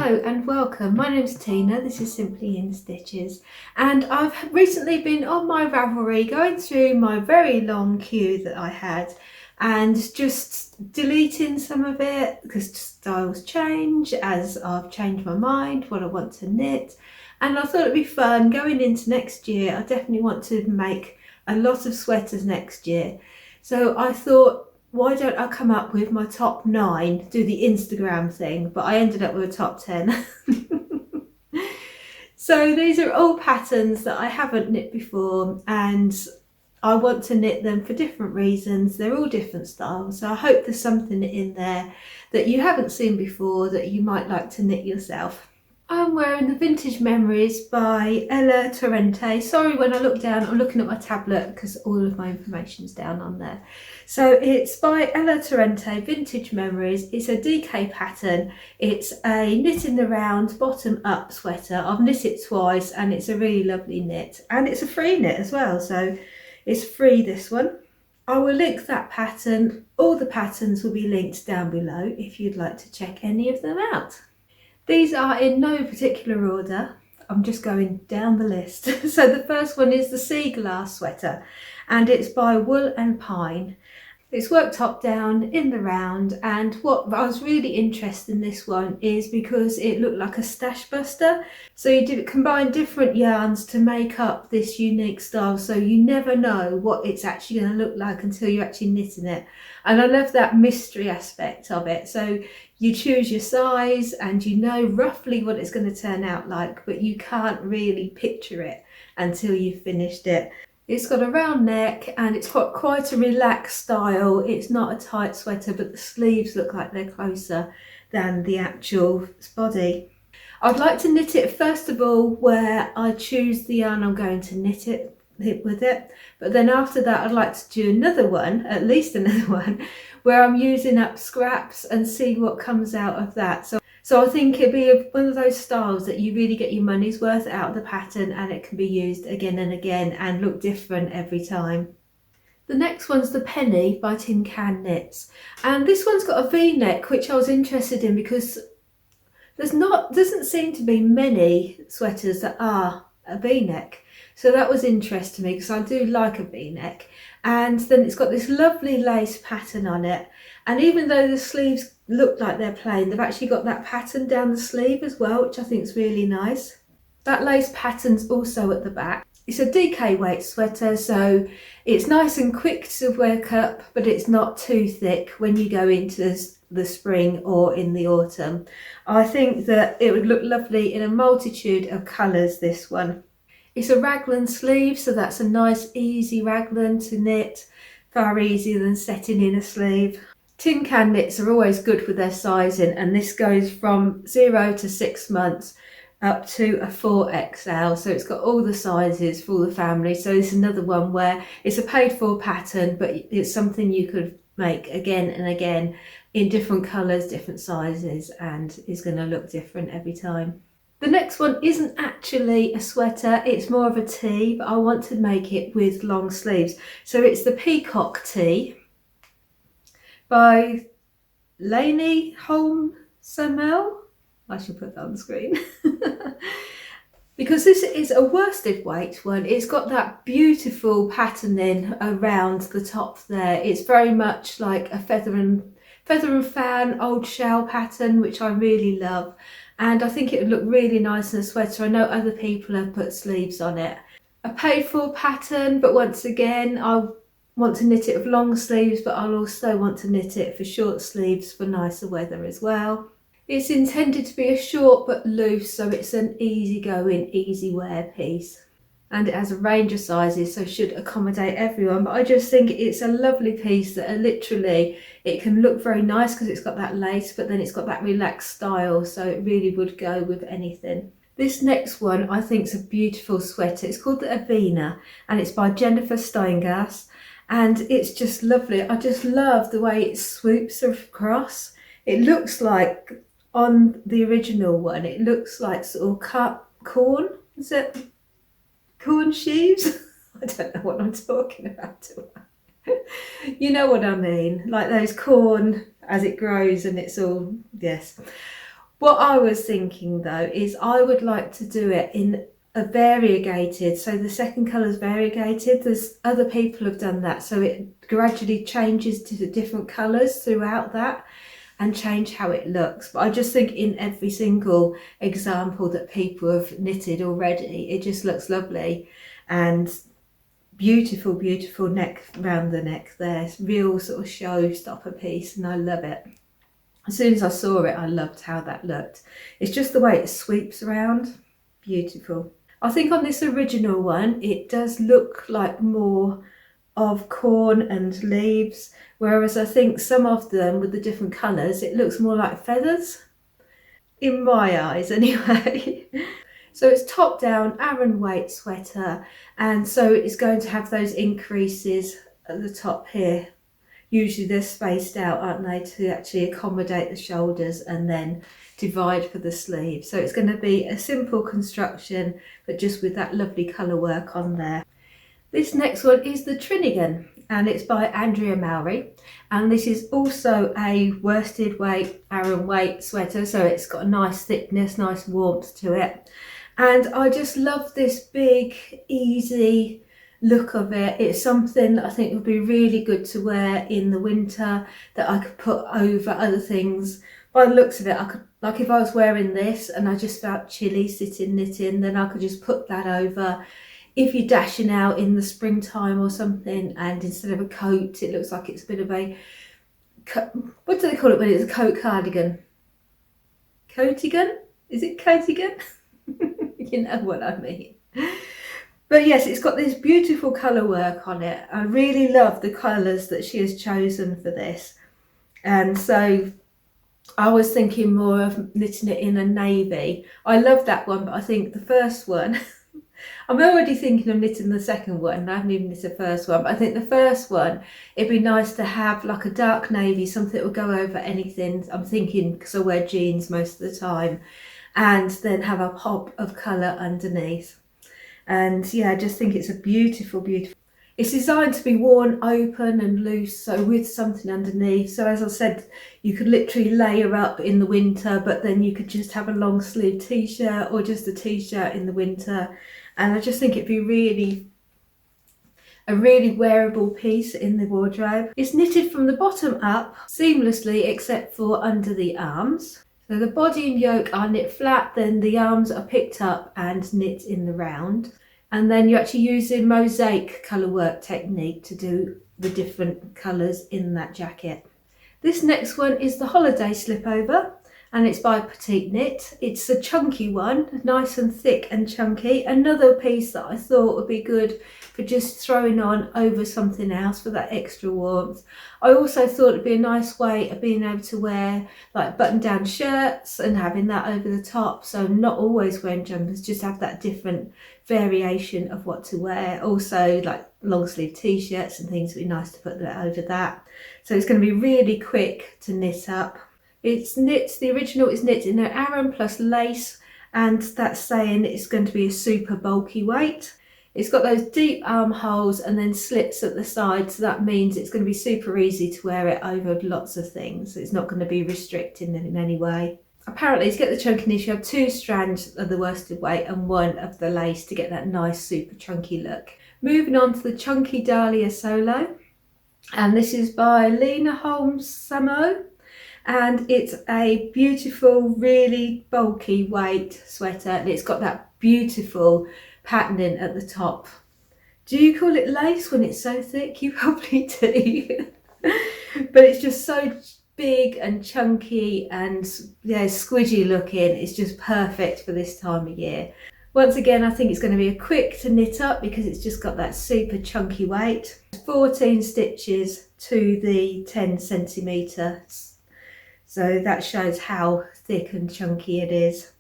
Hello and welcome. My name's Tina. This is Simply in Stitches, and I've recently been on my Ravelry going through my very long queue that I had and just deleting some of it because styles change as I've changed my mind what I want to knit, and I thought it'd be fun going into next year. I definitely want to make a lot of sweaters next year, so I thought, why don't I come up with my top 9, do the Instagram thing, but I ended up with a top 10. So these are all patterns that I haven't knit before, and I want to knit them for different reasons. They're all different styles, so I hope there's something in there that you haven't seen before that you might like to knit yourself. I'm wearing the Vintage Memories by Ella Torrente. Sorry, when I look down, I'm looking at my tablet because all of my information's down on there. So it's by Ella Torrente, Vintage Memories. It's a DK pattern. It's a knit in the round, bottom up sweater. I've knit it twice and it's a really lovely knit. And it's a free knit as well, so it's free, this one. I will link that pattern. All the patterns will be linked down below if you'd like to check any of them out. These are in no particular order. I'm just going down the list. So the first one is the Sea Glass sweater, and it's by Wool and Pine. It's worked top down in the round, and what I was really interested in this one is because it looked like a stash buster. So you did combine different yarns to make up this unique style, so you never know what it's actually going to look like until you're actually knitting it. And I love that mystery aspect of it. So you choose your size and you know roughly what it's going to turn out like, but you can't really picture it until you've finished it. It's got a round neck and it's got quite a relaxed style. It's not a tight sweater, but the sleeves look like they're closer than the actual body. I'd like to knit it first of all where I choose the yarn I'm going to knit with it, but then after that I'd like to do another one, at least another one, where I'm using up scraps and see what comes out of that. So I think it'd be one of those styles that you really get your money's worth out of the pattern, and it can be used again and again and look different every time. The next one's the Penny by Tin Can Knits, and this one's got a V-neck, which I was interested in because doesn't seem to be many sweaters that are a V-neck. So that was interesting to me because I do like a V-neck. And then it's got this lovely lace pattern on it. And even though the sleeves look like they're plain, they've actually got that pattern down the sleeve as well, which I think is really nice. That lace pattern's also at the back. It's a DK weight sweater, so it's nice and quick to work up, but it's not too thick when you go into the spring or in the autumn. I think that it would look lovely in a multitude of colours, this one. It's a raglan sleeve, so that's a nice easy raglan to knit, far easier than setting in a sleeve. Tin Can knits are always good with their sizing, and this goes from 0 to 6 months up to a 4XL, so it's got all the sizes for all the family. So it's another one where it's a paid for pattern, but it's something you could make again and again in different colours, different sizes, and is going to look different every time. The next one isn't actually a sweater, it's more of a tee, but I want to make it with long sleeves. So it's the Peacock Tee by Lainey Holm Samel. I should put that on the screen. Because this is a worsted weight one. It's got that beautiful patterning around the top there. It's very much like a feather and fan old shell pattern, which I really love. And I think it would look really nice in a sweater. I know other people have put sleeves on it. A paid for pattern, but once again, I want to knit it with long sleeves, but I'll also want to knit it for short sleeves for nicer weather as well. It's intended to be a short but loose, so it's an easy going, easy wear piece. And it has a range of sizes, so should accommodate everyone. But I just think it's a lovely piece that literally, it can look very nice because it's got that lace, but then it's got that relaxed style, so it really would go with anything. This next one I think is a beautiful sweater. It's called the Avena, and it's by Jennifer Steingass, and it's just lovely. I just love the way it swoops across. It looks like, on the original one, it looks like sort of cut corn. Is it corn sheaves? I don't know what I'm talking about. You know what I mean, like those corn as it grows and it's all, yes. What I was thinking though is I would like to do it in a variegated, so the second colour is variegated. There's other people have done that, so it gradually changes to the different colours throughout that and change how it looks. But I just think in every single example that people have knitted already, it just looks lovely. And beautiful, beautiful neck round the neck there. It's real sort of showstopper piece, and I love it. As soon as I saw it, I loved how that looked. It's just the way it sweeps around. Beautiful. I think on this original one, it does look like more of corn and leaves, whereas I think some of them with the different colours, it looks more like feathers, in my eyes anyway. So it's top down Aran weight sweater, and so it's going to have those increases at the top here. Usually they're spaced out, aren't they, to actually accommodate the shoulders and then divide for the sleeve. So it's going to be a simple construction, but just with that lovely colour work on there. This next one is the Trinigan, and it's by Andrea Mowry, and this is also a worsted weight Aran weight sweater, so it's got a nice thickness, nice warmth to it. And I just love this big, easy look of it. It's something that I think would be really good to wear in the winter, that I could put over other things. By the looks of it, I could, like if I was wearing this and I just felt chilly sitting knitting, then I could just put that over. If you're dashing out in the springtime or something, and instead of a coat, it looks like it's a bit of a, what do they call it when it's a coat cardigan? Coatigan? Is it coatigan? You know what I mean. But yes, it's got this beautiful colour work on it. I really love the colours that she has chosen for this. And so I was thinking more of knitting it in a navy. I love that one, but I think the first one, I'm already thinking of knitting the second one. I haven't even knit the first one, but I think the first one, it'd be nice to have like a dark navy, something that will go over anything. I'm thinking, because I wear jeans most of the time, and then have a pop of colour underneath. And yeah, I just think it's a beautiful, beautiful. It's designed to be worn open and loose, so with something underneath. So as I said, you could literally layer up in the winter, but then you could just have a long sleeve t-shirt or just a t-shirt in the winter. And I just think it'd be a really wearable piece in the wardrobe. It's knitted from the bottom up seamlessly, except for under the arms. So the body and yoke are knit flat, then the arms are picked up and knit in the round. And then you're actually using mosaic colour work technique to do the different colours in that jacket. This next one is the holiday slipover, and it's by Petite Knit. It's a chunky one, nice and thick and chunky. Another piece that I thought would be good for just throwing on over something else for that extra warmth. I also thought it'd be a nice way of being able to wear like button down shirts and having that over the top. So not always wearing jumpers, just have that different variation of what to wear. Also like long sleeve t-shirts and things would be nice to put that over that. So it's going to be really quick to knit up. It's knit, the original is knit in an Aran plus lace, and that's saying it's going to be a super bulky weight. It's got those deep armholes and then slits at the side, so that means it's going to be super easy to wear it over lots of things. It's not going to be restricting in any way. Apparently to get the chunkiness you have 2 strands of the worsted weight and 1 of the lace to get that nice super chunky look. Moving on to the Chunky Dahlia Solo, and this is by Lena Holmes Samo. And it's a beautiful, really bulky weight sweater, and it's got that beautiful patterning at the top. Do you call it lace when it's so thick? You probably do. But it's just so big and chunky and yeah, squidgy looking. It's just perfect for this time of year. Once again, I think it's going to be a quick to knit up because it's just got that super chunky weight. 14 stitches to the 10 centimetres. So that shows how thick and chunky it is.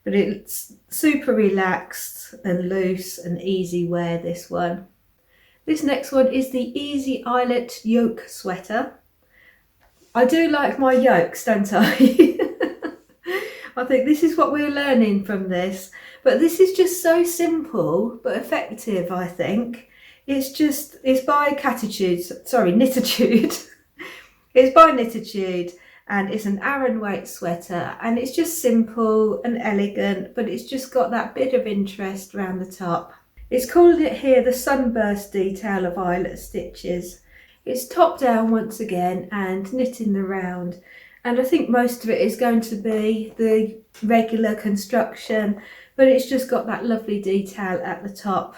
But it's super relaxed and loose and easy wear, this one. This next one is the Easy Eyelet Yoke Sweater. I do like my yokes, don't I? I think this is what we're learning from this. But this is just so simple but effective, I think. It's by Knititude. It's by Knititude. and it's an Aran weight sweater, and it's just simple and elegant, but it's just got that bit of interest around the top. It's called it here the sunburst detail of eyelet stitches. It's top down once again and knit in the round, and I think most of it is going to be the regular construction, but it's just got that lovely detail at the top.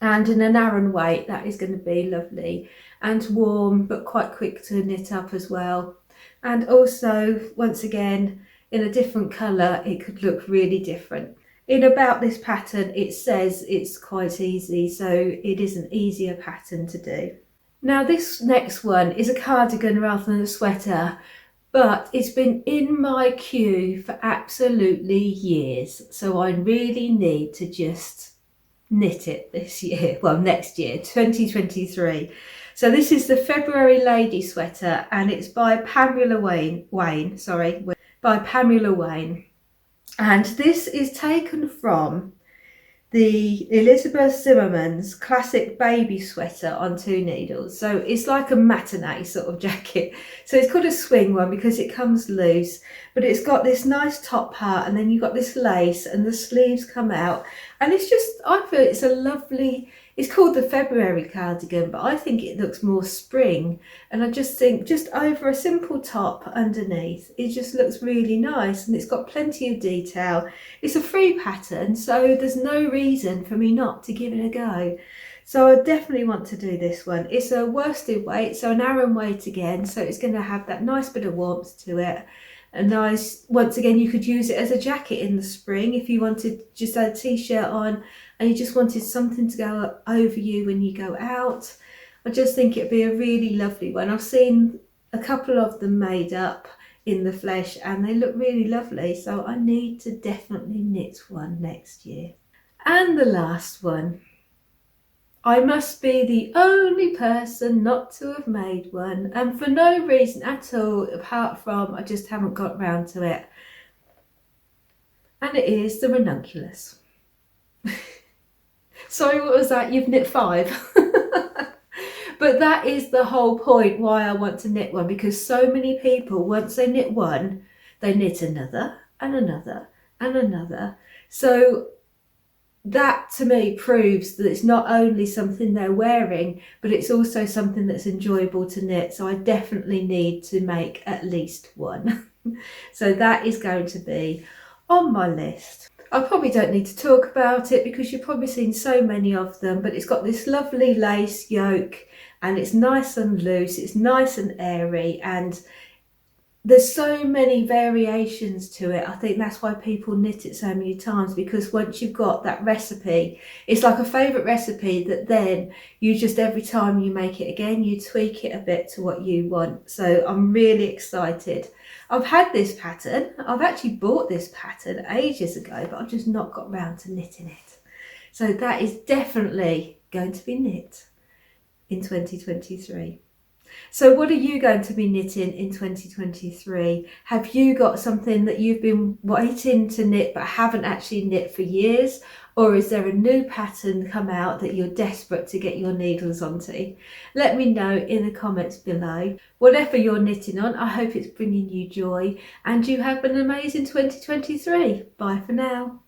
And in an Aran weight, that is going to be lovely and warm, but quite quick to knit up as well. And also, once again, in a different colour, it could look really different. In about this pattern, it says it's quite easy, so it is an easier pattern to do. Now this next one is a cardigan rather than a sweater, but it's been in my queue for absolutely years, so I really need to just knit it this year, well next year, 2023. So this is the February Lady Sweater, and it's by Pamela Wayne, by Pamela Wayne. And this is taken from the Elizabeth Zimmerman's classic baby sweater on 2 needles. So it's like a matinee sort of jacket. So it's called a swing one because it comes loose, but it's got this nice top part, and then you've got this lace and the sleeves come out. And it's just, I feel it's a lovely, it's called the February cardigan, but I think it looks more spring. And I just think just over a simple top underneath, it just looks really nice, and it's got plenty of detail. It's a free pattern, so there's no reason for me not to give it a go. So I definitely want to do this one. It's a worsted weight, so an Aran weight again, so it's going to have that nice bit of warmth to it. A nice, once again, you could use it as a jacket in the spring if you wanted just a t-shirt on and you just wanted something to go over you when you go out. I just think it'd be a really lovely one. I've seen a couple of them made up in the flesh and they look really lovely, so I need to definitely knit one next year. And the last one, I must be the only person not to have made one, and for no reason at all apart from I just haven't got round to it, and it is the ranunculus. Sorry, what was that? You've knit 5. But that is the whole point why I want to knit one, because so many people, once they knit one, they knit another and another and another. So that to me proves that it's not only something they're wearing, but it's also something that's enjoyable to knit. So I definitely need to make at least one. So that is going to be on my list. I probably don't need to talk about it because you've probably seen so many of them, but it's got this lovely lace yoke and it's nice and loose, it's nice and airy, and there's so many variations to it. I think that's why people knit it so many times, because once you've got that recipe, it's like a favourite recipe that then you just, every time you make it again, you tweak it a bit to what you want. So I'm really excited. I've had this pattern, I've actually bought this pattern ages ago, but I've just not got round to knitting it. So that is definitely going to be knit in 2023. So what are you going to be knitting in 2023? Have you got something that you've been waiting to knit but haven't actually knit for years? Or is there a new pattern come out that you're desperate to get your needles onto? Let me know in the comments below. Whatever you're knitting on, I hope it's bringing you joy and you have an amazing 2023. Bye for now.